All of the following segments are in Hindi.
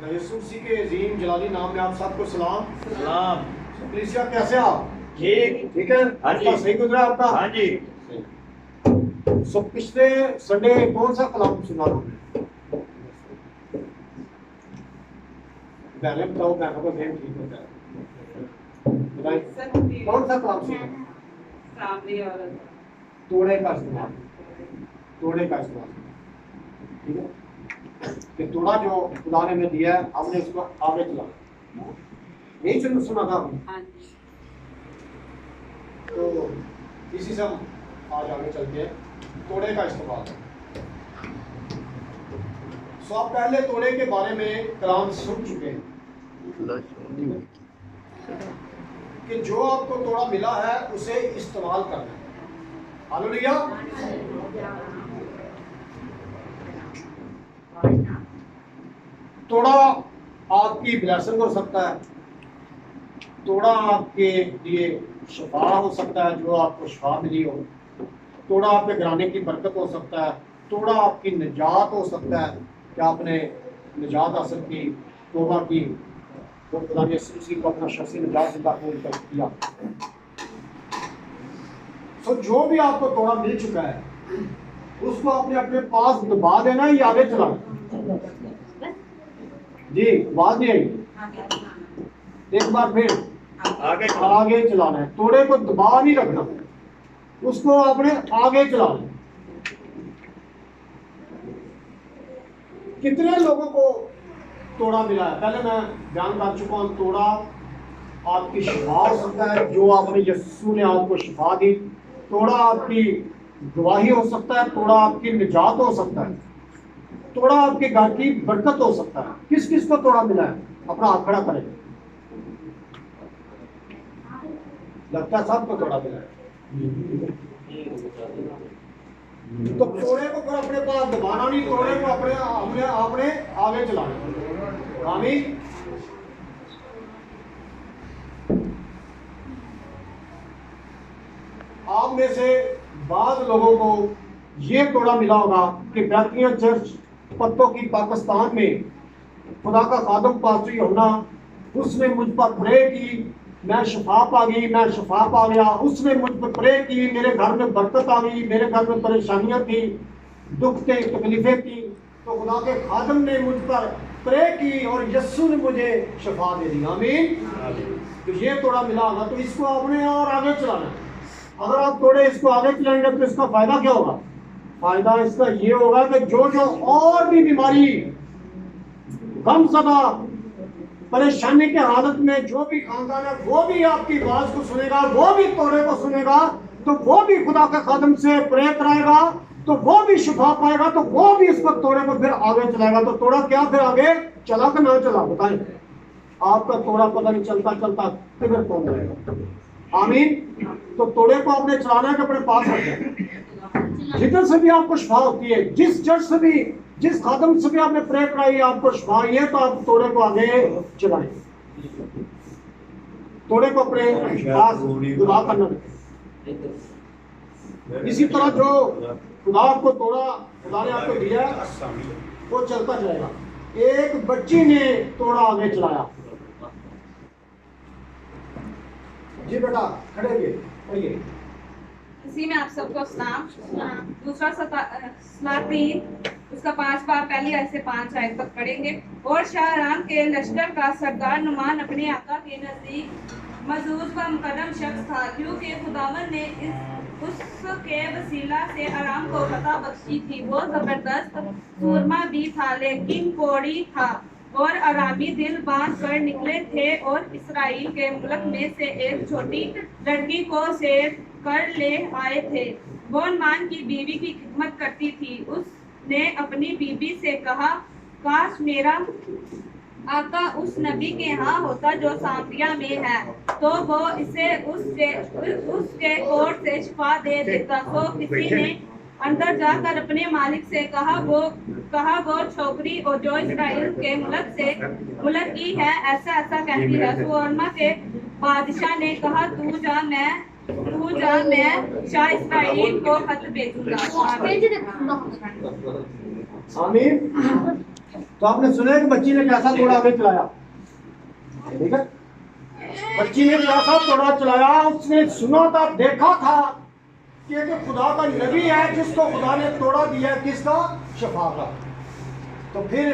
यूसुफ के अजीम जलाली नाम में आप सबको सलाम। सलाम। कलीसिया कैसे आप? ठीक है। हाँ जी। सही गुजरा आपका? हाँ जी। सो पिछले संडे कौन सा कलाम सुना आपने? पहले बताओ, बहनों को गेम ठीक होता है। बताइए कौन सा कलाम सुना? तोड़े का इस्तेमाल। तोड़े का इस्तेमाल, ठीक है। कि तोड़ा जो खुदा ने हमें दिया है, हमने इसको आगे चलाना। यही सुना था आपने? तो इसी से हम आज आगे चलते हैं। तोड़े का इस्तेमाल। सो आप पहले तोड़े के बारे में कलाम सुन चुके हैं कि जो आपको तोड़ा मिला है उसे इस्तेमाल करना है। हालेलुया। तोड़ा आपकी ब्लेसिंग हो सकता है, तोड़ा आपके लिए शफा हो सकता है, जो आपको शफा मिली हो। तोड़ा आपके घराने की बरकत हो सकता है, तोड़ा आपकी निजात हो सकता है कि आपने निजात हासिल की, तोबा की, तो खुदा ने उसी को अपना शख्सी निजात से कबूल कर किया। सो जो भी आपको तोड़ा मिल चुका है उसको आपने अपने पास दबा देना या आगे चलाना। जी बात नहीं आई, एक बार फिर आगे चलाना है। तोड़े को दबा नहीं रखना, उसको आपने आगे चलाना। कितने लोगों को तोड़ा मिला है? पहले मैं बयान कर चुका हूं, तोड़ा आपकी शिफा हो सकता है, जो आपने यीशु ने आपको शिफा दी। तोड़ा आपकी गवाही हो सकता है, तोड़ा आपकी निजात हो सकता है, तोड़ा आपके घर की बरकत हो सकता है। किस किस को तोड़ा मिला है? अपना हाथ खड़ा करें। लगता है सबको तोड़ा मिला है। तो तोड़े को फिर अपने पास दबाना नहीं, तोड़े को अपने आगे चलाना। आमीन। आप में से बाद लोगों को ये तोड़ा मिला होगा कि बैतनिया चर्च पत्तों की पाकिस्तान में खुदा का खादम पास्टर यूहन्ना, उसने मुझ पर प्रे की, मैं शफा पा गई, मैं शफा पा गया। उसने मुझ पर प्रे की, मेरे घर में बरकत आ गई, मेरे घर में परेशानियां थी, दुख थे, तकलीफें थी, तो खुदा के खादम ने मुझ पर प्रे की और यीशु ने मुझे शफा दे दी। आमीन। तो ये तोड़ा मिला होगा, तो इसको आपने और आगे चलाना। अगर आप थोड़े इसको आगे चलाएंगे तो इसका फायदा क्या होगा? फायदा इसका ये होगा कि जो और भी बीमारी, गम सदा, परेशानी के हालत में जो भी खानदान है वो भी आपकी आवाज को सुनेगा, वो भी तोड़े को सुनेगा, तो वो भी खुदा के कदम से प्रे कराएगा, तो वो भी शिफा पाएगा, तो वो भी इस पर तोड़े को फिर आगे चलाएगा। तो तोड़ा क्या फिर आगे चला कि ना चला? बताएं। आपका तोड़ा पता नहीं चलता चलता किधर पहुंच जाएगा। आमीन। तो तोड़े को आपने चलाना है कि अपने पास रखें। जिधर से भी आपको शिफा होती है, जिस चर्च से भी, जिस खादम से भी आपने प्रे कराई, आपको शिफा है, तो आप तोड़े को आगे चलाएं। तोड़े को अपने पास दुआ करना रखें। इसी तरह जो खुदा आपको तोड़ा, खुदा ने आपको दिया, वो चलता जाएगा। एक बच्ची ने तोड़ा आगे चलाया। जी बेटा खड़े हुए पढ़िए। इसी में आप सबको सलाम। दूसरा सलातीन उसका 5 बार पहली आयत से 5 आयत तक पढ़ेंगे। और शाहराम के लश्कर का सरदार नुमान अपने आका के नजदीक मजूज व मुकर्रम शख्स था, क्योंकि खुदावन ने उसके वसीला से आराम को फतह बख्शी थी। वो जबरदस्त सूरमा भी था, लेकिन कोड़ी था, और आरामी दिल बांध कर निकले थे और इसराइल के मुल्क में से एक छोटी लड़की को सेव कर ले आए थे। वो नुमान की बीवी की खिदमत करती थी। उसने अपनी बीवी से कहा, काश मेरा आका उस नबी के यहाँ होता जो सामरिया में है, तो वो इसे उसके कोर्ट से शिफा दे देता। तो किसी ने अंदर जाकर अपने मालिक से कहा वो छोकरी और जो इसराइल के मुल्क की है ऐसा ऐसा कहती है। सुवर्मा के बादशाह ने कहा, तू जा, मैं शाह इसराइल को खत भेजूंगा। आमीन। तो आपने सुना है कि बच्ची ने कैसा तोड़ा आगे चलाया, ठीक है। बच्ची ने कैसा तोड़ा चलाया, उसने सुना था, देखा था कि एक खुदा का नबी है जिसको खुदा ने तोड़ा दिया है, किसका? शफा का। तो फिर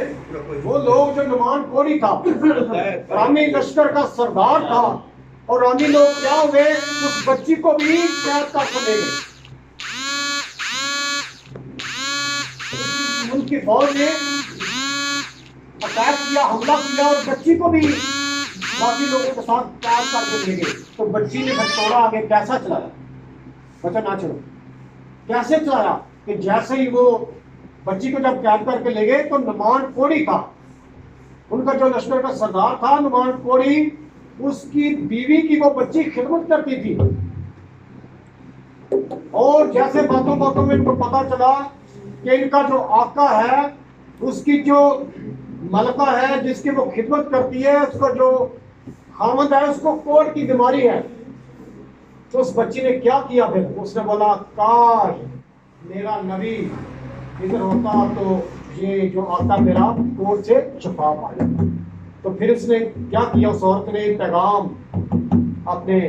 वो लोग जो नुमान कोरी था, रामी लश्कर का सरदार था, और रामी लोग क्या हुए, उस बच्ची को भी कैद कर ले गए। उनकी फौज ने अटैक किया, हमला किया, और बच्ची को भी बाकी लोगों के साथ कैद करके ले गए। तो बच्ची ने फिर तोड़ा आगे कैसा चलाया, बचा ना चलो, कैसे चलाया कि जैसे ही वो बच्ची को जब कैद करके ले गए तो नुमान कोड़ी था, उनका जो लश्कर का सरदार था नुमान कोड़ी, उसकी बीवी की वो बच्ची खिदमत करती थी। और जैसे बातों बातों में इनको पता चला कि इनका जो आका है, उसकी जो मलका है जिसकी वो खिदमत करती है, उसका जो खामद है उसको कोढ़ की बीमारी है। तो उस बच्ची ने क्या किया, फिर उसने बोला काश मेरा नबी इधर होता तो ये जो आका मेरा कोढ़ से शफा पाए। तो फिर उसने क्या किया, उस औरत ने पैगाम अपने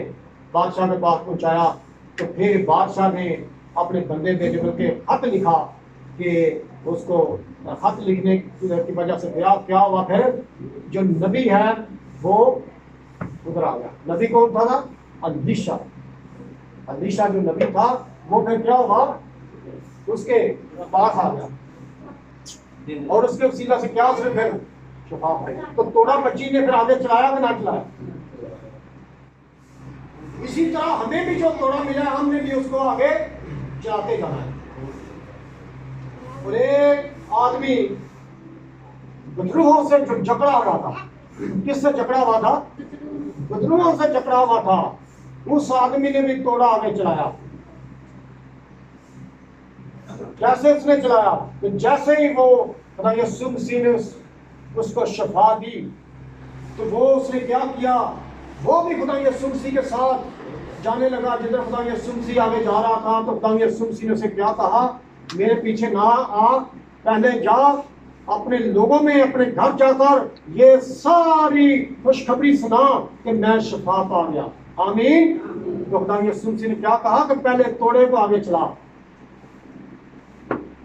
बादशाह के पास पहुंचाया। तो फिर बादशाह ने अपने बंदे भेजे, बल्कि खत लिखा कि उसको खत लिखने की वजह से क्या हुआ, फिर जो नबी है वो उधर आ गया। नबी कौन था? अलीशा। अलीशा जो नबी था वो फिर क्या हुआ, उसके पास आ गया, और उसके वसीला से क्या उसने फिर शफा पाई। तो तोड़ा बच्ची ने फिर आगे चलाया कि ना चलाया? इसी तरह हमें भी जो तोड़ा मिला है, हमने भी उसको आगे चलाते जाना है। और एक आदमी विद्रोहों से जो जकड़ा हुआ था, किससे जकड़ा हुआ था? विद्रोहों से जकड़ा हुआ था, उस आदमी ने भी तोड़ा आगे चलाया। कैसे उसने चलाया? तो जैसे ही वो खुदा यीशु मसीह ने उसको शफा दी, तो वो उसने क्या किया, वो भी खुदा यीशु मसीह के साथ जाने लगा। जिधर खुदा यीशु मसीह आगे जा रहा था, तो खुदा यीशु मसीह ने उसे क्या कहा, मेरे पीछे ना आ, पहले जा अपने लोगों में, अपने घर जाकर ये सारी खुशखबरी सुना कि मैं शफा पा गया। आमीन। तो खुदा यीशु मसीह ने क्या कहा कि पहले तोड़े को आगे चला,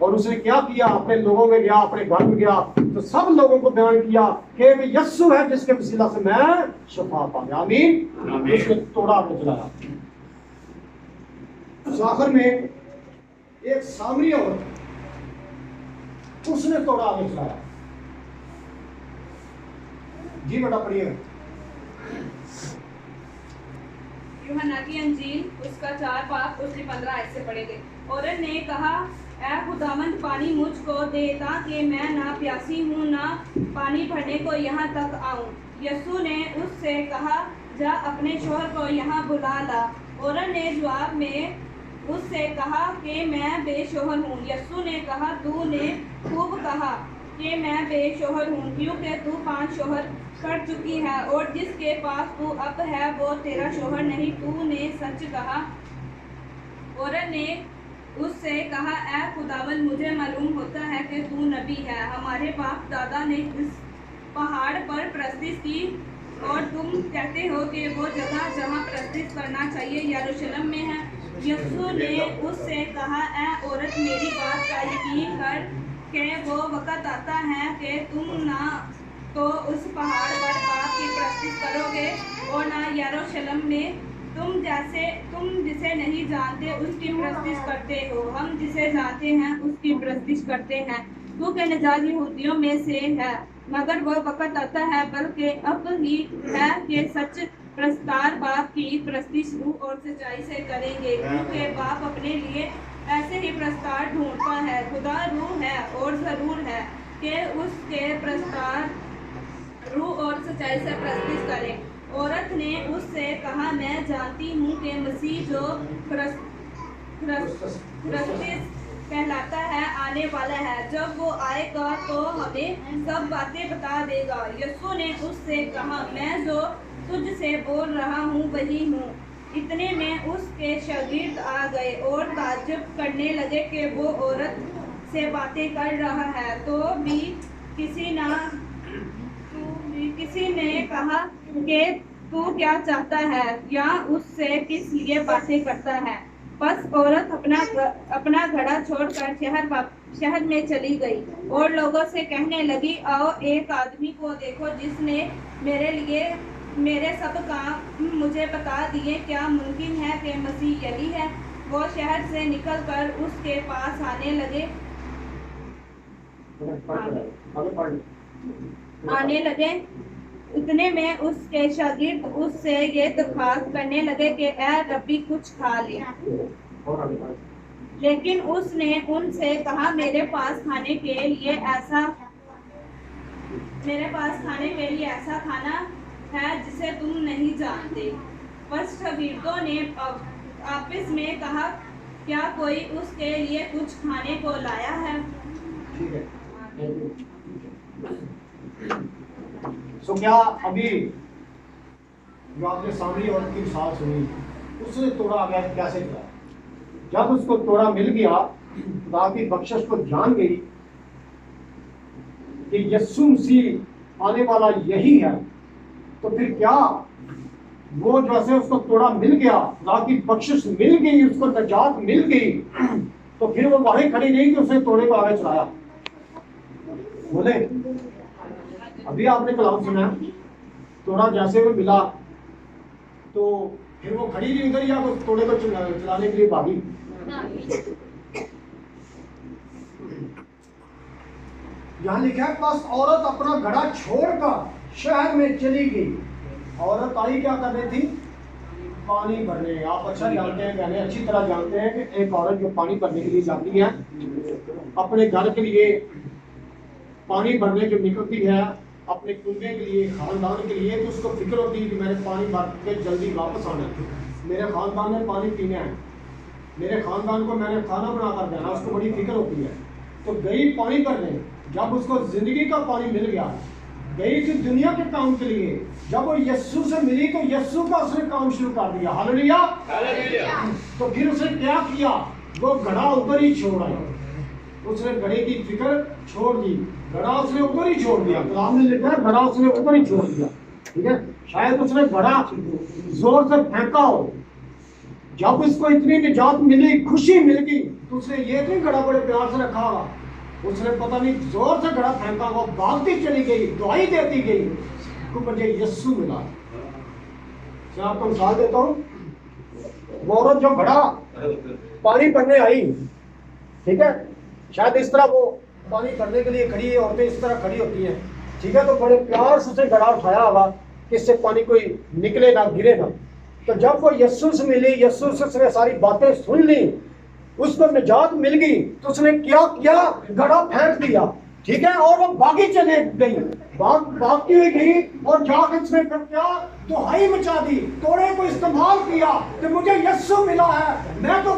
और उसने क्या किया, अपने लोगों में गया, अपने घर में गया, तो सब लोगों को बयान किया कि यीशु है जिसके वसीला से मैं शफा पा गया। आमीन। उसने तोड़ा आगे चलाया। आखिर में एक सामरी औरत, उसने तोड़ा आगे चलाया। जी बेटा पढ़िए। यूहन्ना की अंजील उसका 4 बाब उसके 15 आयत से पढ़ेंगे। औरत ने कहा, ऐ खुदावंद पानी मुझको दे, ताकि मैं ना प्यासी हूँ ना पानी भरने को यहाँ तक आऊँ। यीशु ने उससे कहा, जा अपने शौहर को यहाँ बुला ला। औरत ने जवाब में उससे कहा कि मैं बेशोहर हूँ। यीशु ने कहा, तूने खूब कहा कि मैं बेशोहर हूँ, क्योंकि तू 5 शौहर कर चुकी है, और जिसके पास तू अब है वो तेरा शौहर नहीं। तूने सच कहा। औरत ने उससे कहा, ऐ खुदावंद, मुझे मालूम होता है कि तू नबी है। हमारे बाप दादा ने इस पहाड़ पर प्रस्तिश की, और तुम कहते हो कि वो जगह जहाँ प्रस्तिश करना चाहिए यरूशलेम में है। यीशु ने उससे कहा, ऐ औरत, मेरी बात का यकीन कर कि वो वक़्त आता है कि तुम ना तो उस पहाड़ पर बाप की प्रस्तिश करोगे और ना यरूशलेम में। तुम जिसे नहीं जानते उसकी प्रस्तिश करते हो, हम जिसे जानते हैं उसकी प्रस्तिश करते हैं। तू के नजात यहूदियों में से है, मगर वो वक़्त आता है, बल्कि अब ही है कि सच प्रस्तार बाप की प्रस्तिश रूह और सच्चाई से करेंगे, क्योंकि बाप अपने लिए ऐसे ही प्रस्तार ढूंढता है। खुदा रूह है, और जरूर है कि उसके प्रस्तार रूह और सच्चाई से प्रस्तिश करें। औरत ने उससे कहा, मैं जानती हूँ कि मसीह जो प्रस्तिश कहलाता है आने वाला है। जब वो आएगा तो हमें सब बातें बता देगा। यीशु ने उससे कहा, मैं जो तुझसे बोल रहा हूँ वही हूँ। इतने में उसके शागिर्द आ गए और ताज्जुब करने लगे कि वो औरत से बातें कर रहा है तो भी किसी ने कहा कि तू क्या चाहता है या उससे किस लिए बातें करता है। बस औरत अपना घड़ा छोड़कर शहर में चली गई और लोगों से कहने लगी, आओ एक आदमी को देखो जिसने मेरे सब काम मुझे बता दिए। क्या मुमकिन है कि मसीह यही है? वो शहर से निकलकर उसके पास आने लगे। इतने में उसके शागिर्द उससे ये दरख्वास्त करने लगे कि ऐ रब्बी कुछ खा ले। लेकिन उसने उनसे कहा, मेरे पास खाने के लिए ऐसा खाना है जिसे तुम नहीं जानते। बस शागिर्दों ने आपस में कहा, क्या कोई उसके लिए कुछ खाने को लाया है? ठीक है। सो क्या अभी जो आपने सामने औरत की मिसाल सुनी, उसने तोड़ा आ गया कैसे किया? जब उसको तोड़ा मिल गया, खुदा की बख्शिश को जान गई कि यीशु मसीह आने वाला यही है, तो फिर क्या वो जैसे उसको तोड़ा मिल गया, खुदा की बख्शिश मिल गई, उसको नजात मिल गई, तो फिर वो वहीं खड़ी नहीं कि उसने तोड़े को आगे चलाया। बोले अभी आपने कलाम सुना, तोड़ा जैसे वो मिला तो फिर वो खड़ी नहीं उधर, या तो तोड़े को चलाने के लिए भागी। यहाँ लिखा है, बस औरत अपना घड़ा छोड़कर शहर में चली गई। औरत आई क्या कर रही थी? पानी भरने। आप अच्छा जानते हैं, मैंने अच्छी तरह जानते हैं कि एक औरत जो पानी भरने के लिए जाती है, अपने घर के लिए पानी भरने जो निकलती है, अपने कुंबे के लिए, खानदान के लिए, तो उसको फिक्र होती है कि मैंने पानी भर के जल्दी वापस आना है, मेरे खानदान ने पानी पीना है, मेरे खानदान को मैंने खाना बना कर देना, उसको बड़ी फिक्र होती है। तो गई पानी भरने। जब उसको जिंदगी का पानी मिल गया, गई थी दुनिया के काम के लिए, जब वो यीशु से मिली तो यीशु का उसने काम शुरू कर दिया। हालेलुया। तो फिर उसने क्या किया? वो घड़ा ऊपर ही छोड़ आया। उसने घड़े की फिक्र छोड़ दी, घड़ा उसने ऊपर ही छोड़ दिया। कलाम में लिखा है, घड़ा उसने ऊपर ही छोड़ दिया। ठीक है, शायद उसने घड़ा जोर से फेंका हो। जब उसको इतनी निजात मिली, खुशी मिल गई, तो उसने ये नहीं घड़ा बड़े प्यार से रखा होगा, उसने पता नहीं जोर से घड़ा फेंका, वो भागती चली गई, दुआई देती गई, तो मुझे यीशु मिला। मैं आपको मिसाल देता हूँ, वो औरत जो घड़ा पानी भरने आई, ठीक है, शायद इस तरह वो पानी भरने के लिए खड़ी है, औरतें इस तरह खड़ी होती हैं, ठीक है, तो बड़े प्यार से उसे घड़ा उठाया होगा कि इससे पानी कोई निकले ना, गिरे ना। तो जब वो यीशु से मिली, यीशु से उसने सारी बातें सुन ली, उसको निजात मिल गई, तो उसने क्या किया? घड़ा फेंक दिया, ठीक है, और वो भागी चले गई, भागती हुई गई, और जाकर उसने क्या दुहाई मचा दी, तोड़े को इस्तेमाल किया कि मुझे यीशु मिला है, मैं तो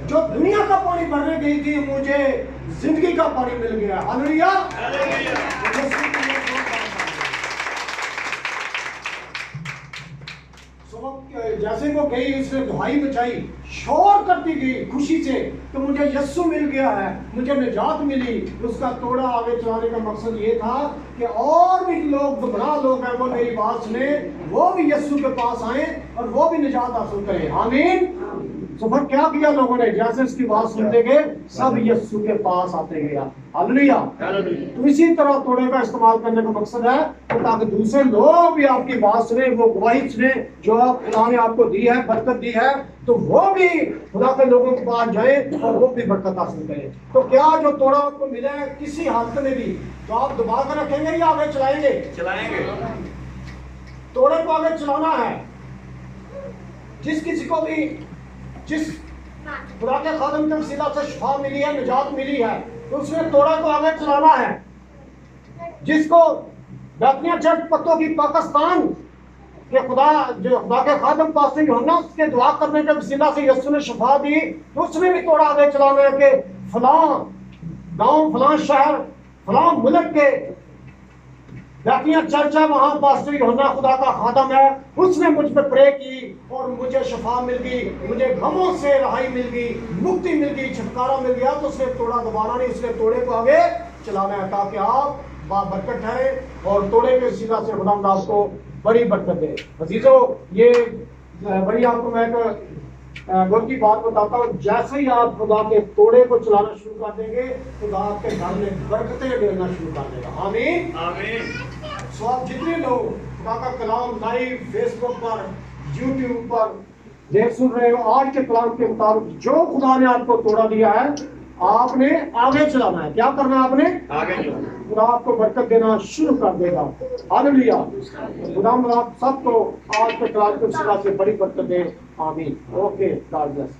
जो दुनिया का पानी भरने गई थी, मुझे जिंदगी का पानी मिल गया। हालेलुया। जैसे वो गई, उसने दुहाई मचाई, शोर करती गई खुशी से, तो मुझे यीशु मिल गया है, मुझे निजात मिली। उसका तोड़ा आगे चलाने का मकसद ये था कि और भी लोग, गुमराह लोग हैं, वो मेरी बात सुने, वो भी यीशु के पास आए और वो भी निजात हासिल करें। आमीन। तो फिर क्या किया लोगों ने? जैसे इसकी बात सुनते गए, सब यीशु के पास आते गया। हालेलुया। तो इसी तरह तोड़े का इस्तेमाल करने का मकसद है, तो ताकि दूसरे लोग भी आपकी बात सुने, वो गवाही सुने जो खुदा ने आपको दी है, बरकत दी है, तो वो भी खुदा के लोगों के पास जाए और वो भी बरकत हासिल करें। तो क्या जो तोड़ा आपको मिला है, किसी हालत में भी, तो आप दबा कर रखेंगे या आगे चलाएंगे? तोड़े को आगे चलाना है। जिस किसी को भी, जिस खुदा के खादम के वसीला से शिफा मिली है, निजात मिली है, तो उसने तोड़ा को आगे चलाना है। जिसको बैतनिया चर्च पत्तों की पाकिस्तान के जो खुदा के खादम पास्टर यूहन्ना उसके दुआ करने के वसीला से यीशु ने शिफा दी, तो उसने भी तोड़ा आगे चलाना है कि फलां गांव, फलां शहर, फलां मुल्क के बैतनिया चर्च है, वहां पास्टर यूहन्ना खुदा का खादम है, उसने मुझ पे प्रे की और मुझे शफा मिल गई, मुझे गमों से रहाई मिल गई, मुक्ति मिल गई, छुटकारा मिल गया। तो उसने तोड़ा दोबारा नहीं, उसने तोड़े को आगे चलाना है ताकि आप बरकत ठहरे और तोड़े के सीधा से खुदा आपको बड़ी बरकत दे। अजीजों, ये बड़ी आपको मैं एक गौर की बात बताता हूँ, जैसे ही आप खुदा के तोड़े को चलाना शुरू कर देंगे, खुदा आपके घर में बरकतें देना शुरू कर देगा। आमीन आमीन। सो आप जितने लोग खुदा का कलाम लाइव फेसबुक पर, यूट्यूब पर देख सुन रहे हो, आज के कलाम के मुताबिक जो खुदा ने आपको तोड़ा दिया है, आपने आगे चलाना है। क्या करना है? आपने आगे चलाना। खुदा आपको बरकत देना शुरू कर देगा। हालेलुया। खुदा आप सबको आज के कलाम के सिलसिले से बड़ी बरकत दे। आमीन। Okay, God bless.